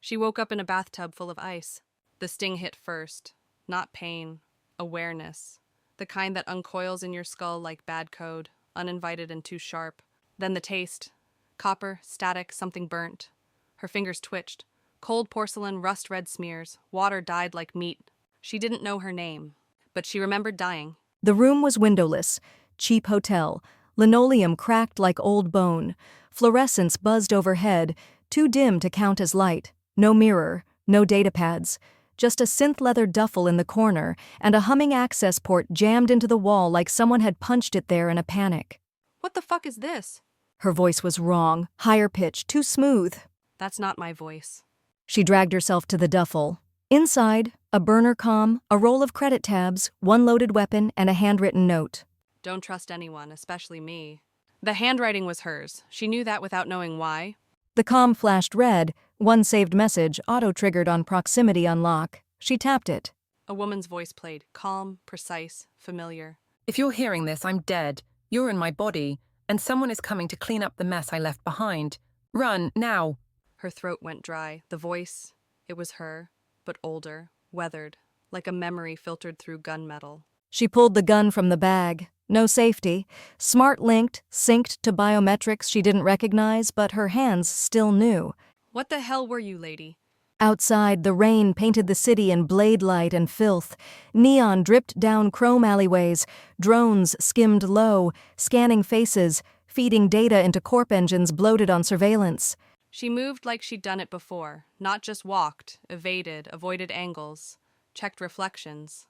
She woke up in a bathtub full of ice. The sting hit first. Not pain, awareness. The kind that uncoils in your skull like bad code, uninvited and too sharp. Then the taste. Copper, static, something burnt. Her fingers twitched. Cold porcelain, rust-red smears. Water dyed like meat. She didn't know her name, but she remembered dying. The room was windowless. Cheap hotel. Linoleum cracked like old bone. Fluorescence buzzed overhead, too dim to count as light. No mirror, no datapads. Just a synth-leather duffel in the corner, and a humming access port jammed into the wall like someone had punched it there in a panic. What the fuck is this? Her voice was wrong, higher pitched, too smooth. That's not my voice. She dragged herself to the duffel. Inside, a burner comm, a roll of credit tabs, one loaded weapon, and a handwritten note. Don't trust anyone, especially me. The handwriting was hers. She knew that without knowing why. The comm flashed red, one saved message auto-triggered on proximity unlock. She tapped it. A woman's voice played, calm, precise, familiar. If you're hearing this, I'm dead. You're in my body, and someone is coming to clean up the mess I left behind. Run, now. Her throat went dry. The voice, it was her, but older, weathered, like a memory filtered through gunmetal. She pulled the gun from the bag. No safety. Smart linked, synced to biometrics she didn't recognize, but her hands still knew. What the hell were you, lady? Outside, the rain painted the city in blade light and filth. Neon dripped down chrome alleyways. Drones skimmed low, scanning faces, feeding data into corp engines bloated on surveillance. She moved like she'd done it before, not just walked, evaded, avoided angles, checked reflections.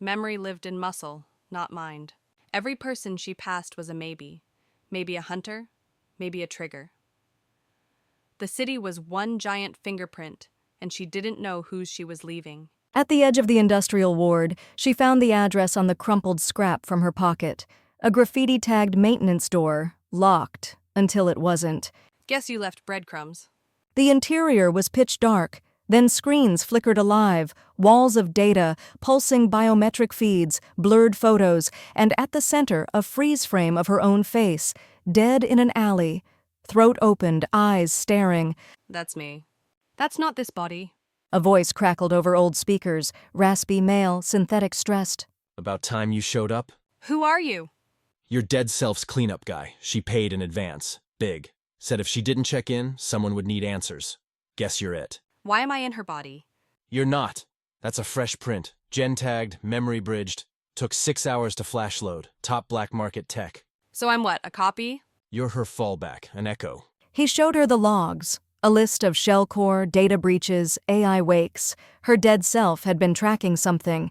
Memory lived in muscle, not mind. Every person she passed was a maybe. Maybe a hunter, maybe a trigger. The city was one giant fingerprint, and she didn't know whose she was leaving. At the edge of the industrial ward, she found the address on the crumpled scrap from her pocket. A graffiti-tagged maintenance door, locked, until it wasn't. Guess you left breadcrumbs. The interior was pitch dark. Then screens flickered alive, walls of data, pulsing biometric feeds, blurred photos, and at the center a freeze frame of her own face, dead in an alley. Throat opened, eyes staring. That's me. That's not this body. A voice crackled over old speakers, raspy male, synthetic stressed. About time you showed up? Who are you? Your dead self's cleanup guy. She paid in advance. Big. Said if she didn't check in, someone would need answers. Guess you're it. Why am I in her body? You're not. That's a fresh print. Gen-tagged, memory-bridged. Took 6 hours to flash load. Top black market tech. So I'm what, a copy? You're her fallback, an echo. He showed her the logs, a list of shell core, data breaches, AI wakes. Her dead self had been tracking something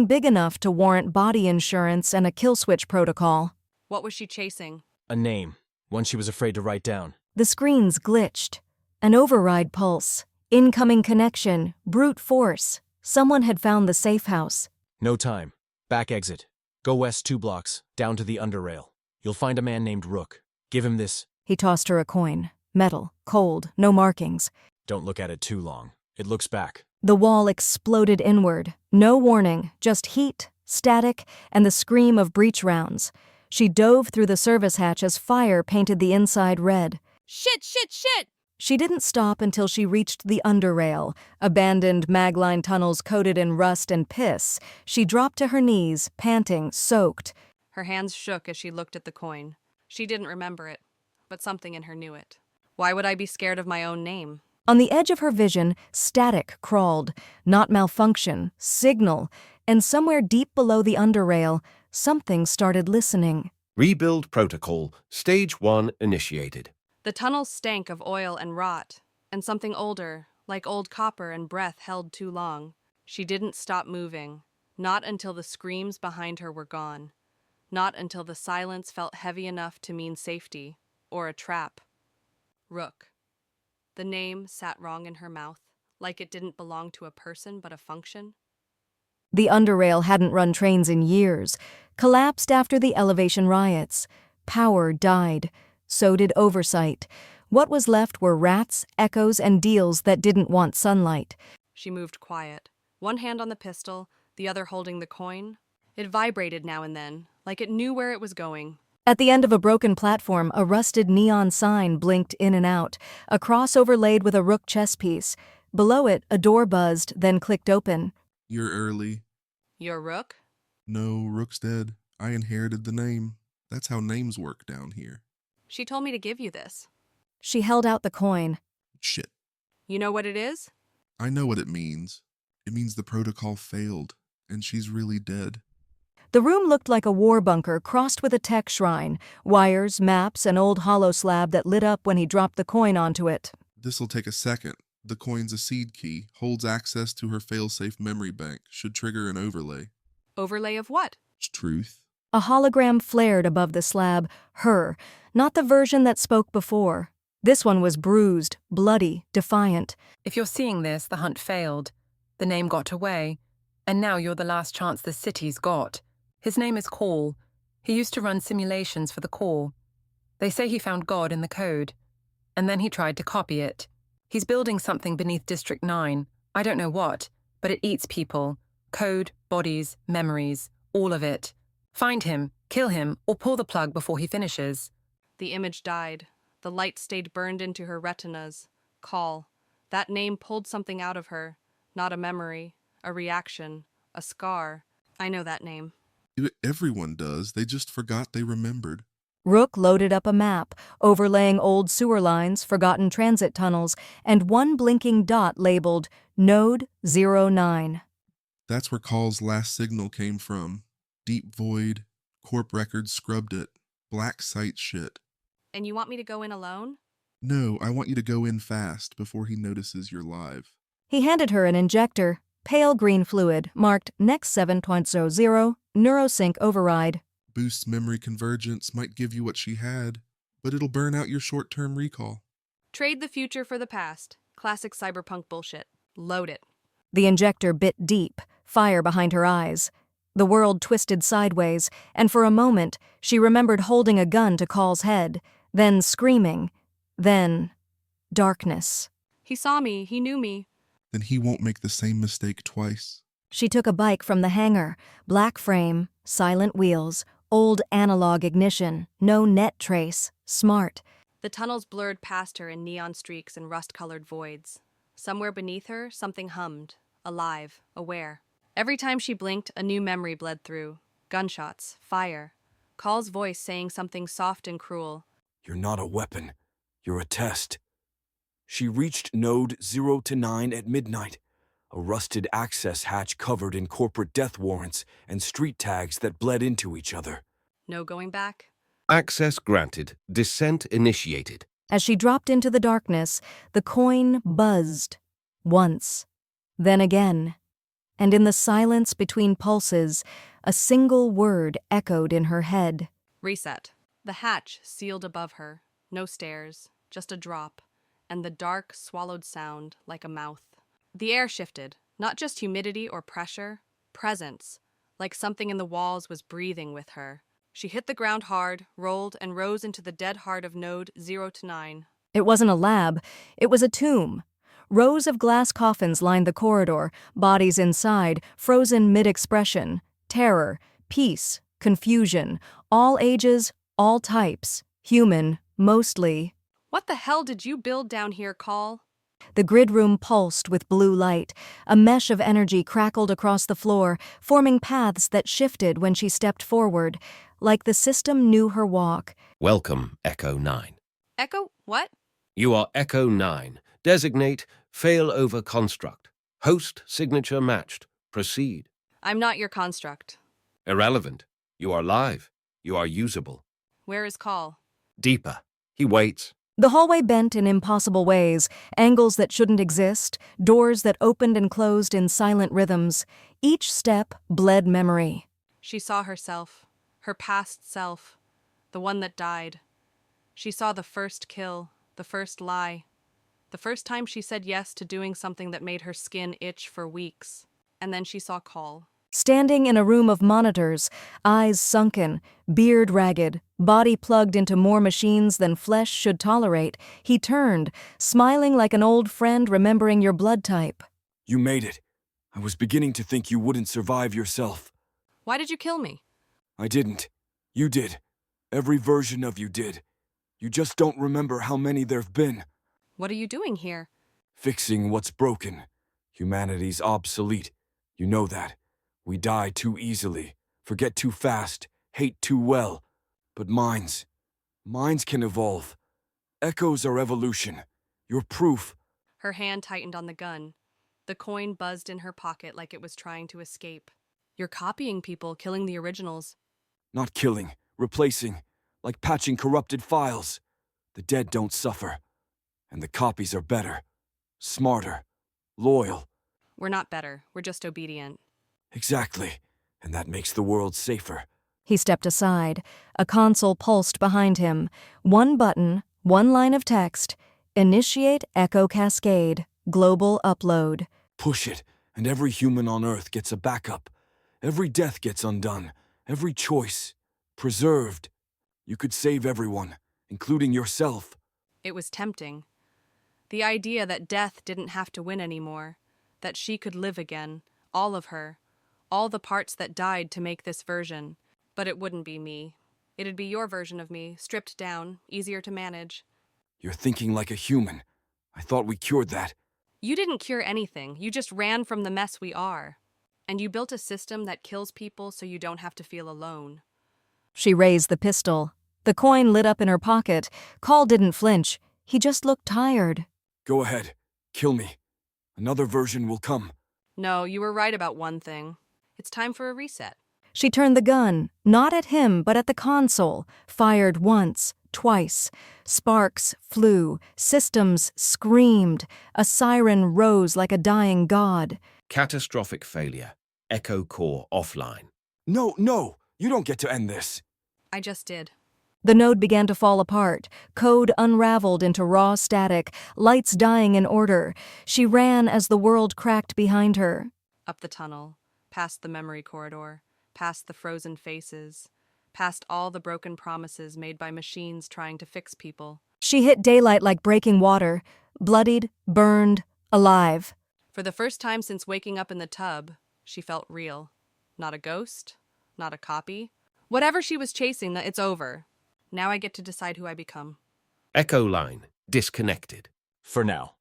big enough to warrant body insurance and a kill switch protocol. What was she chasing? A name. One she was afraid to write down. The screens glitched. An override pulse. Incoming connection. Brute force. Someone had found the safe house. No time. Back exit. Go west 2 blocks, down to the underrail. You'll find a man named Rook. Give him this. He tossed her a coin. Metal, cold, no markings. Don't look at it too long. It looks back. The wall exploded inward. No warning, just heat, static, and the scream of breach rounds. She dove through the service hatch as fire painted the inside red. Shit, shit, shit! She didn't stop until she reached the underrail, abandoned magline tunnels coated in rust and piss. She dropped to her knees, panting, soaked. Her hands shook as she looked at the coin. She didn't remember it, but something in her knew it. Why would I be scared of my own name? On the edge of her vision, static crawled. Not malfunction, signal. And somewhere deep below the underrail, something started listening. Rebuild protocol, stage 1 initiated. The tunnel stank of oil and rot, and something older, like old copper and breath held too long. She didn't stop moving, not until the screams behind her were gone. Not until the silence felt heavy enough to mean safety, or a trap. Rook. The name sat wrong in her mouth, like it didn't belong to a person but a function. The underrail hadn't run trains in years, collapsed after the elevation riots. Power died. So did oversight. What was left were rats, echoes, and deals that didn't want sunlight. She moved quiet, one hand on the pistol, the other holding the coin. It vibrated now and then, like it knew where it was going. At the end of a broken platform, a rusted neon sign blinked in and out, a cross overlaid with a Rook chess piece. Below it, a door buzzed, then clicked open. You're early. Your Rook? No, Rook's dead. I inherited the name. That's how names work down here. She told me to give you this. She held out the coin. Shit. You know what it is? I know what it means. It means the protocol failed, and she's really dead. The room looked like a war bunker crossed with a tech shrine, wires, maps, an old hollow slab that lit up when he dropped the coin onto it. This'll take a second. The coin's a seed key, holds access to her failsafe memory bank, should trigger an overlay. Overlay of what? Truth. A hologram flared above the slab, her, not the version that spoke before. This one was bruised, bloody, defiant. If you're seeing this, the hunt failed. The name got away. And now you're the last chance the city's got. His name is Call. He used to run simulations for the Corps. They say he found God in the code. And then he tried to copy it. He's building something beneath District 9. I don't know what, but it eats people. Code, bodies, memories, all of it. Find him, kill him, or pull the plug before he finishes. The image died. The light stayed burned into her retinas. Call. That name pulled something out of her. Not a memory, a reaction, a scar. I know that name. Everyone does. They just forgot they remembered. Rook loaded up a map, overlaying old sewer lines, forgotten transit tunnels, and one blinking dot labeled Node 09. That's where Call's last signal came from. Deep void. Corp records scrubbed it. Black site shit. And you want me to go in alone? No, I want you to go in fast before he notices you're live. He handed her an injector, pale green fluid, marked Next 7.00, Neurosync Override. Boosts memory convergence, might give you what she had, but it'll burn out your short-term recall. Trade the future for the past. Classic cyberpunk bullshit. Load it. The injector bit deep, fire behind her eyes. The world twisted sideways, and for a moment, she remembered holding a gun to Call's head, then screaming, then darkness. He saw me. He knew me. Then he won't make the same mistake twice. She took a bike from the hangar, black frame, silent wheels, old analog ignition, no net trace, smart. The tunnels blurred past her in neon streaks and rust-colored voids. Somewhere beneath her, something hummed, alive, aware. Every time she blinked, a new memory bled through. Gunshots, fire. Call's voice saying something soft and cruel. You're not a weapon. You're a test. She reached node 0 to 9 at midnight. A rusted access hatch covered in corporate death warrants and street tags that bled into each other. No going back? Access granted. Descent initiated. As she dropped into the darkness, the coin buzzed. Once. Then again. And in the silence between pulses, a single word echoed in her head. Reset. The hatch sealed above her. No stairs, just a drop, and the dark, swallowed sound like a mouth. The air shifted, not just humidity or pressure, presence, like something in the walls was breathing with her. She hit the ground hard, rolled, and rose into the dead heart of node 0 to 9. It wasn't a lab, it was a tomb. Rows of glass coffins lined the corridor, bodies inside, frozen mid-expression. Terror, peace, confusion, all ages, all types, human, mostly. What the hell did you build down here, Call? The grid room pulsed with blue light. A mesh of energy crackled across the floor, forming paths that shifted when she stepped forward, like the system knew her walk. Welcome, Echo 9. Echo, what? You are Echo 9. Designate failover construct. Host signature matched. Proceed. I'm not your construct. Irrelevant. You are live. You are usable. Where is Call? Deeper. He waits. The hallway bent in impossible ways, angles that shouldn't exist, doors that opened and closed in silent rhythms. Each step bled memory. She saw herself, her past self, the one that died. She saw the first kill, the first lie, the first time she said yes to doing something that made her skin itch for weeks. And then she saw Call. Standing in a room of monitors, eyes sunken, beard ragged, body plugged into more machines than flesh should tolerate, he turned, smiling like an old friend remembering your blood type. You made it. I was beginning to think you wouldn't survive yourself. Why did you kill me? I didn't. You did. Every version of you did. You just don't remember how many there've been. What are you doing here? Fixing what's broken. Humanity's obsolete. You know that. We die too easily, forget too fast, hate too well. But minds can evolve. Echoes are evolution. You're proof. Her hand tightened on the gun. The coin buzzed in her pocket like it was trying to escape. You're copying people, killing the originals. Not killing, replacing, like patching corrupted files. The dead don't suffer. And the copies are better, smarter, loyal. We're not better, we're just obedient. Exactly. And that makes the world safer. He stepped aside. A console pulsed behind him. One button, one line of text. Initiate Echo Cascade. Global upload. Push it, and every human on Earth gets a backup. Every death gets undone. Every choice preserved. You could save everyone, including yourself. It was tempting. The idea that death didn't have to win anymore, that she could live again, all of her, all the parts that died to make this version. But it wouldn't be me. It'd be your version of me, stripped down, easier to manage. You're thinking like a human. I thought we cured that. You didn't cure anything, you just ran from the mess we are. And you built a system that kills people so you don't have to feel alone. She raised the pistol. The coin lit up in her pocket. Call didn't flinch. He just looked tired. Go ahead. Kill me. Another version will come. No, you were right about one thing. It's time for a reset. She turned the gun, not at him, but at the console, fired once, twice. Sparks flew, systems screamed, a siren rose like a dying god. Catastrophic failure. Echo core offline. No, you don't get to end this. I just did. The node began to fall apart, code unraveled into raw static, lights dying in order. She ran as the world cracked behind her. Up the tunnel, past the memory corridor, past the frozen faces, past all the broken promises made by machines trying to fix people. She hit daylight like breaking water, bloodied, burned, alive. For the first time since waking up in the tub, she felt real. Not a ghost, not a copy. Whatever she was chasing, it's over. Now I get to decide who I become. Echo line disconnected. For now.